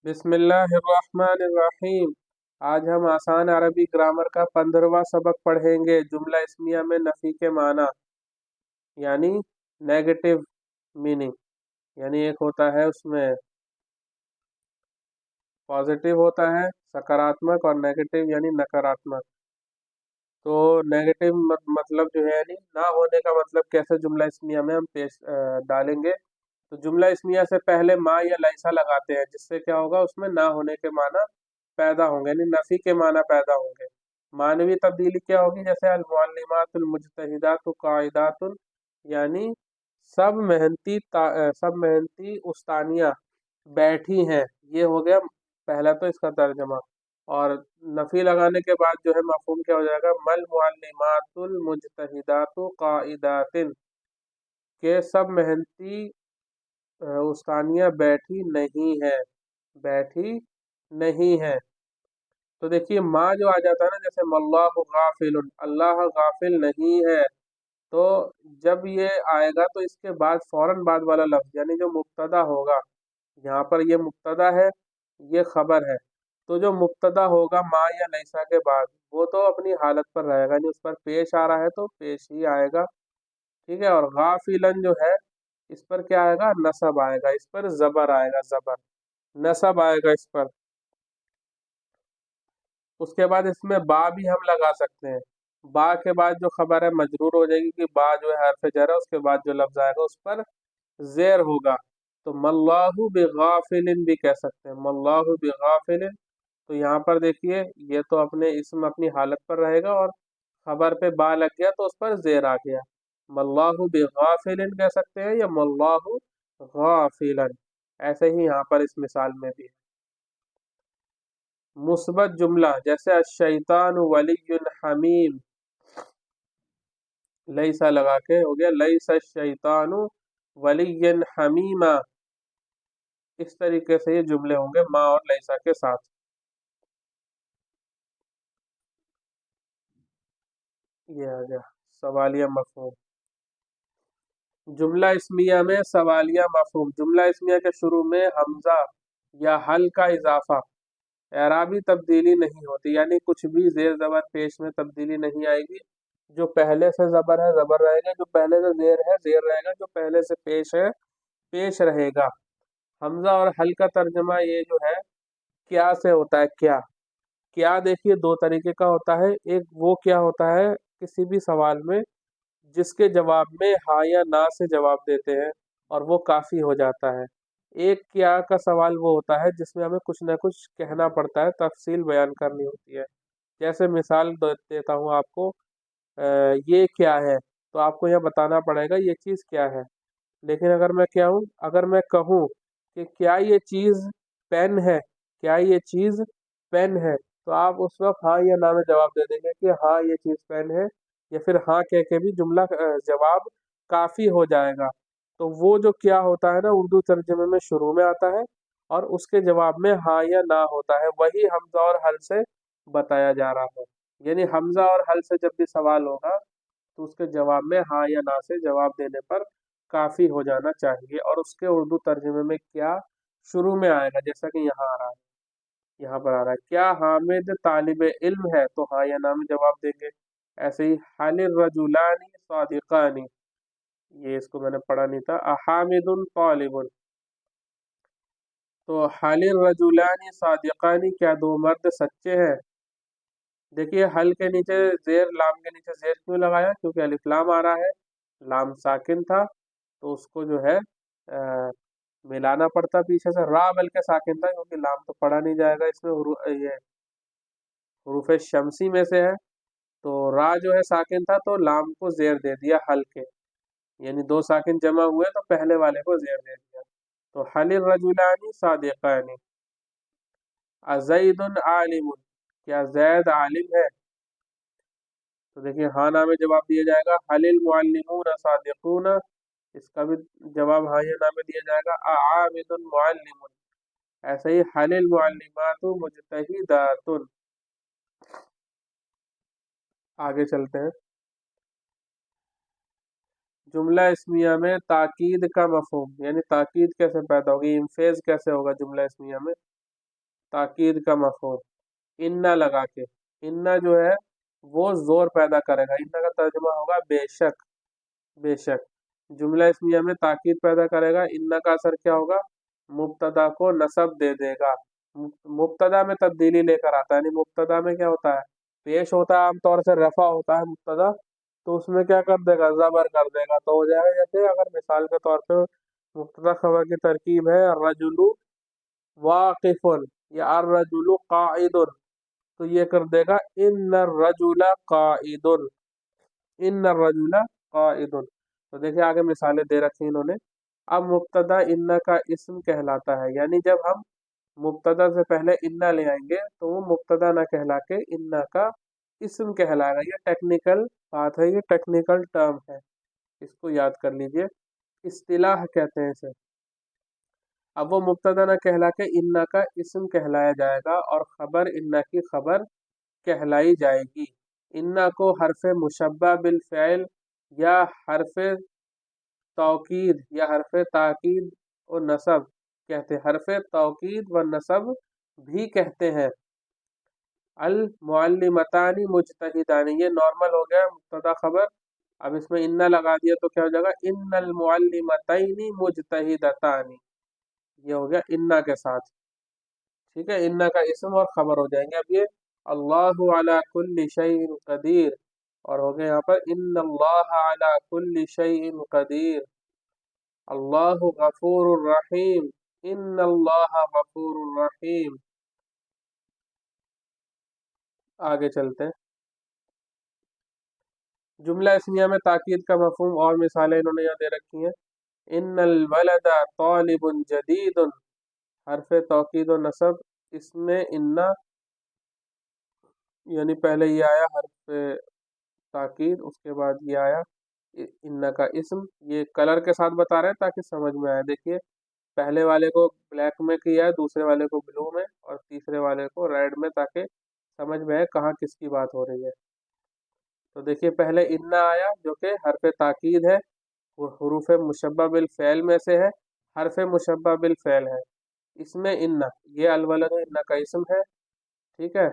बिस्मिल्लाहिर्रहमानिर्रहीम। आज हम आसान अरबी ग्रामर का 15वां सबक पढ़ेंगे। जुमला इस्मिया में नफ़ी के माना यानी नेगेटिव मीनिंग, यानी एक होता है उसमें पॉजिटिव होता है सकारात्मक, और नेगेटिव यानी नकारात्मक। तो नेगेटिव मतलब जो है यानी ना होने का मतलब कैसे जुमला इस्मिया में हम पेश डालेंगे। तो जुमला इस्मिया से पहले मा या लैसा लगाते हैं, जिससे क्या होगा, उसमें ना होने के माना पैदा होंगे, यानी नफी के माना पैदा होंगे। मानवी तब्दीली क्या होगी, जैसे अल मुअल्लिमातुल मुज्तहिदातु काइदातुन, यानी सब मेहनती उस्तानियाँ बैठी हैं। ये हो गया पहला तो इसका तर्जमा। और नफी लगाने के बाद जो है मफहूम क्या हो जाएगा, मल मुअल्लिमातुल मुज्तहिदातु काइदातिन, के सब मेहनती उस्तानियाँ बैठी नहीं है, बैठी नहीं है। तो देखिए माँ जो आ जाता है ना, जैसे मल्लाहु गाफिलुन, अल्लाह गाफिल नहीं है। तो जब ये आएगा तो इसके बाद फौरन बाद वाला लफ्ज यानी जो मुब्तदा होगा, यहाँ पर ये मुब्तदा है, ये खबर है। तो जो मुब्तदा होगा माँ या लैसा के बाद, वो तो अपनी हालत पर रहेगा, नहीं उस पर पेश आ रहा है तो पेश ही आएगा। ठीक है। और गाफिलन जो है, इस पर क्या आएगा, नसब आएगा, इस पर जबर आएगा, जबर नसब आएगा इस पर। उसके बाद इसमें बा भी हम लगा सकते हैं। बा के बाद जो खबर है मजरूर हो जाएगी, कि बा जो है हर्फ जर है, उसके बाद जो लफ्ज आएगा उस पर जेर होगा। तो मल्लाहु बिगाफिलिन भी कह सकते हैं, मल्लाहु बिगाफिलिन। तो यहाँ पर देखिए, ये तो अपने इसम अपनी हालत पर रहेगा, और खबर पे बा लग गया तो उस पर जेर आ गया। मल्लाहु बिगाफिलिन कह सकते हैं, या मल्लाहु गाफिलन, ऐसे ही यहाँ पर इस मिसाल में भी। मुस्बत जुमला जैसे अश-शैतान वलियुन हमीम, लईसा लगा के हो गया लईसा शैतानु वलियन हमीमा। इस तरीके से ये जुमले होंगे माँ और लईसा के साथ। ये आ गया सवालिया मफहूम। जुमला इस्मिया में सवालिया मफहूम, जुमला इस्मिया के शुरू में हमजा या हल का इजाफा, एराबी तब्दीली नहीं होती, यानी कुछ भी जेर जबर पेश में तब्दीली नहीं आएगी। जो पहले से जबर है जबर रहेगा, जो पहले से जेर है जेर रहेगा, जो पहले से पेश है पेश रहेगा। हमजा और हल का तर्जमा ये जो है क्या से होता है, क्या। क्या देखिए दो तरीके का होता है। एक वो क्या होता है किसी भी सवाल में जिसके जवाब में हाँ या ना से जवाब देते हैं और वो काफ़ी हो जाता है। एक क्या का सवाल वो होता है जिसमें हमें कुछ ना कुछ कहना पड़ता है, तफसील बयान करनी होती है। जैसे मिसाल देता हूँ आपको, ये क्या है, तो आपको यहाँ बताना पड़ेगा ये चीज़ क्या है। लेकिन अगर मैं कहूँ कि क्या ये चीज़ पेन है, क्या ये चीज़ पेन है, तो आप उस वक्त हाँ या ना में जवाब दे देंगे कि हाँ ये चीज़ पेन है, या फिर हाँ कह के भी जुमला जवाब काफ़ी हो जाएगा। तो वो जो क्या होता है ना, उर्दू तर्जुमे में शुरू में आता है, और उसके जवाब में हाँ या ना होता है, वही हमजा और हल से बताया जा रहा है। यानी हमजा और हल से जब भी सवाल होगा तो उसके जवाब में हाँ या ना से जवाब देने पर काफ़ी हो जाना चाहिए, और उसके उर्दू तर्जुमे में क्या शुरू में आएगा, जैसा कि यहाँ आ रहा है, यहाँ पर आ रहा है क्या हामिद तालिब इल्म है, तो हाँ या ना में जवाब देंगे। ऐसे ही हालिर रजुलानी सादिकानी, ये इसको मैंने पढ़ा नहीं था, अहामिदुन तालिबुन। तो हालिर रजुलानी सादिकानी, क्या दो मर्द सच्चे हैं। देखिए हल के नीचे जेर, लाम के नीचे जेर क्यों लगाया, क्योंकि अलिफ लाम आ रहा है, लाम साकिन था, तो उसको जो है मिलाना पड़ता पीछे से। रा बल्कि साकिन था, क्योंकि लाम तो पढ़ा नहीं जाएगा इसमें, ये हरूफ शमसी में से है। तो रा जो है साकिन था, तो लाम को जेर दे दिया हल के, यानी दो साकिन जमा हुए तो पहले वाले को जेर दे दिया। तो हलिर रजुलानी सादिकानी। अज़ैदुन आलिमुन, क्या जैद आलिम है, तो देखिए हाँ ना में जवाब दिया जाएगा। हलिल मुअल्लिमून सादिकून, इसका भी जवाब हाँ या ना में दिया जाएगा। आबिदुन मुअल्लिमुन। ऐसे ही हलिल मुअल्लिमातु मुजतहिदातुन। आगे चलते हैं। जुमला इस्मिया में ताकीद का मफहूम, यानी ताकीद कैसे पैदा होगी, इम्फेज कैसे होगा जुमला इस्मिया में। ताकीद का मफहूम, इन्ना लगा के। इन्ना जो है वो जोर पैदा करेगा, इन्ना का तर्जुमा होगा बेशक। बेशक जुमला इस्मिया में ताकीद पैदा करेगा, इन्ना का असर क्या होगा, मुब्तदा को नसब दे देगा। मुब्तदा में तब्दीली लेकर आता है, यानी मुब्तदा में क्या होता है, पेश होता है आमतौर से रफा होता है मुब्तदा, तो उसमें क्या कर देगा, जबर कर देगा, तो हो जाएगा जैसे अगर मिसाल के तौर पे मुब्तदा खबर की तरकीब है अर्रजुलु वाकिफुन या अर्रजुलु काइदुन, तो ये कर देगा इन्नर रजुला काइदुन, इन्नर रजुला काइदुन। तो देखिए आगे मिसालें दे रखी इन्होंने। अब मुब्तदा इन्ना का इस्म कहलाता है, यानी जब हम मुब्तदा से पहले इन्ना ले आएंगे तो वो मुब्तदा ना कहला के इन्ना का इस्म कहलाएगा। ये टेक्निकल बात है, ये टेक्निकल टर्म है, इसको याद कर लीजिए, इस्तिलाह कहते हैं इसे। अब वो मुब्तदा ना कहला के इन्ना का इस्म कहलाया जाएगा और खबर इन्ना की खबर कहलाई जाएगी। इन्ना को हरफ मुशब्बा बिल फ़ैल या हरफ तौकीद या हरफ ताकीद और नसब कहते हैं, हरफ तौकीद व नसब भी कहते हैं। अल मुअल्लिमतानी मुज्तहिदानी, ये नॉर्मल हो गया मुब्तदा खबर। अब इसमें इन्ना लगा दिया तो क्या हो जाएगा, इन्नल मुअल्लिमतैनी मुज्तहिदतानी, ये हो गया इन्ना के साथ। ठीक है, इन्ना का इस्म और खबर हो जाएंगे। अब ये अल्लाहु अला कुल्ली शैइन कदीर, और हो गया यहाँ पर इन्नल्लाह अला कुल्ली शैइन कदीर, अल्लाहु गफूरुर रहीम, इन्नल्लाह गफूरुर रहीम। आगे चलते हैं। जुमला इस्मिया में ताकीद का मफहूम और मिसालें इन्होंने यहाँ दे रखी हैं। इन्नल वलदा तालिबुन जदीदुन, हरफ तौकीद और नसब, इसमें इन्ना, यानी पहले ये आया हरफ ताकीद, उसके बाद ये आया इन्ना का इस्म। ये कलर के साथ बता रहे हैं ताकि समझ में आए। देखिए पहले वाले को ब्लैक में किया है, दूसरे वाले को ब्लू में, और तीसरे वाले को रेड में, ताकि समझ में आए कहाँ किसकी बात हो रही है। तो देखिए पहले इन्ना आया जो कि हरफ ताकीद है, वो हुरूफ मुशब्बा बिल फ़ैल में से है, हरफ मुशब्बा बिल फ़ैल है। इसमें इन्ना, ये अलवलद इन्ना का इस्म है, ठीक है।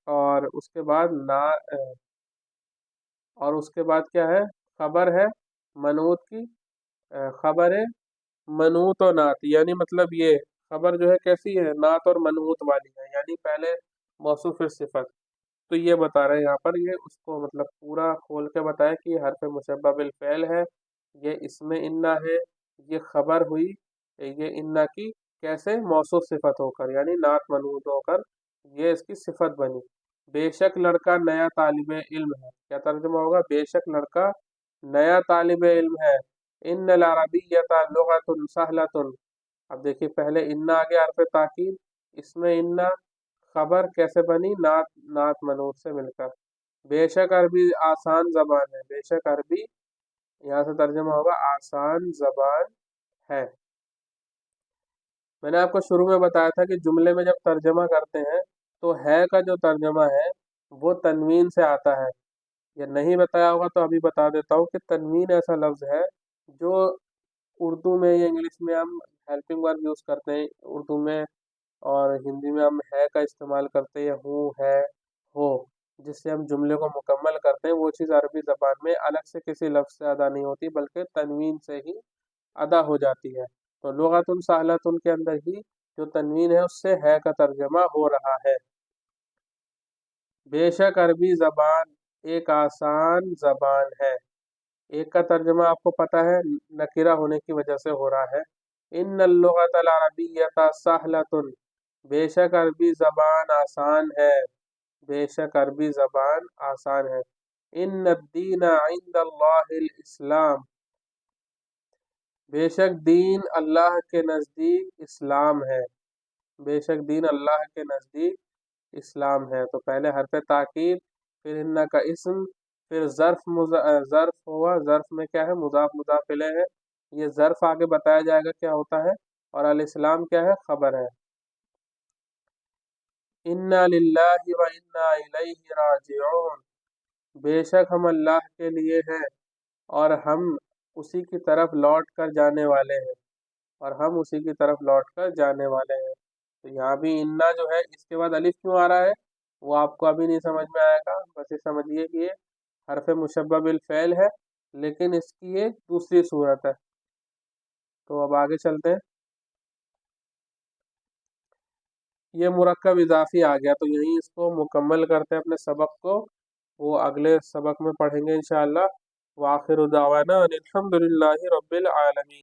और उसके बाद और उसके बाद क्या है, खबर है मनूत की, खबर है मनूत और नात, यानी मतलब ये खबर जो है कैसी है, नात और मनूत वाली है, यानी पहले मौसूफ फिर सिफत। तो ये बता रहे हैं यहाँ पर, ये उसको मतलब पूरा खोल के बताया कि हरफ मुशब्बा बिल फ़ैल है, ये इसमें इन्ना है, ये खबर हुई, ये इन्ना की कैसे मौसूफ सिफत होकर, यानी नात मनूत होकर ये इसकी सिफत बनी। बेशक लड़का नया तालिब इल्म है, क्या तर्जुमा होगा, बेशक लड़का नया तालिब इल्म है। इन्नल अरबिय्यता लुगतुन सहलतुन, अब देखिए पहले इन्ना आ गया हरफ ताकीद, इसमें इन्ना खबर कैसे बनी, नात नात मनूत से मिलकर। बेशक अरबी आसान जबान है, बेशक अरबी यहाँ से तर्जुमा होगा आसान जबान है। मैंने आपको शुरू में बताया था कि जुमले में जब तर्जमा करते हैं तो है का जो तर्जमा है वो तनवीन से आता है, या नहीं बताया होगा तो अभी बता देता हूँ कि तनवीन ऐसा लफ्ज़ है जो उर्दू में या इंग्लिश में हम हेल्पिंग वर्ब यूज़ करते हैं उर्दू में, और हिंदी में हम है का इस्तेमाल करते हैं, हूँ है हो, जिससे हम जुमले को मुकम्मल करते हैं। वो चीज़ अरबी ज़बान में अलग से किसी लफ्ज़ से अदा नहीं होती बल्कि तनवीन से ही अदा हो जाती है। तो लुगतुन सहलतुन के अंदर ही जो तनवीन है उससे है का तर्जमा हो रहा है। बेशक अरबी ज़बान एक आसान ज़बान है, एक का तर्जमा आपको पता है नकीरा होने की वजह से हो रहा है। इन्नल लुगतल अरबिय्यता सहलतुन, बेशक अरबी ज़बान आसान है, बेशक अरबी ज़बान आसान है। इन्न दीन इंदल्लाहिल इस्लाम, बेशक दीन अल्लाह के नज़दीक इस्लाम है, बेशक दीन अल्लाह के नज़दीक इस्लाम है। तो पहले हरफ ताकीद, फिर इन्ना का इस्म, फिर ज़र्फ हुआ, ज़र्फ में क्या है, मुज़ाफ मुज़ाफ इलैह है, ये ज़र्फ आगे बताया जाएगा क्या होता है, और अल इस्लाम क्या है, खबर है। इन्ना लिल्लाहि व इन्ना इलैहि राजिऊन, बेशक हम अल्लाह के लिए हैं और हम उसी की तरफ लौट कर जाने वाले हैं, और हम उसी की तरफ लौट कर जाने वाले हैं। تو یہاں بھی انا جو ہے اس کے بعد الف کیوں آ رہا ہے وہ آپ کو ابھی نہیں سمجھ میں آئے گا، بس یہ سمجھیے کہ یہ حرف مشبہ بالفعل ہے، لیکن اس کی ایک دوسری صورت ہے۔ تو اب آگے چلتے ہیں، یہ مرکب اضافی آ گیا، تو یہیں اس کو مکمل کرتے ہیں اپنے سبق کو، وہ اگلے سبق میں پڑھیں گے انشاءاللہ۔ وآخر دعوانا ان الحمد للہ رب العالمین۔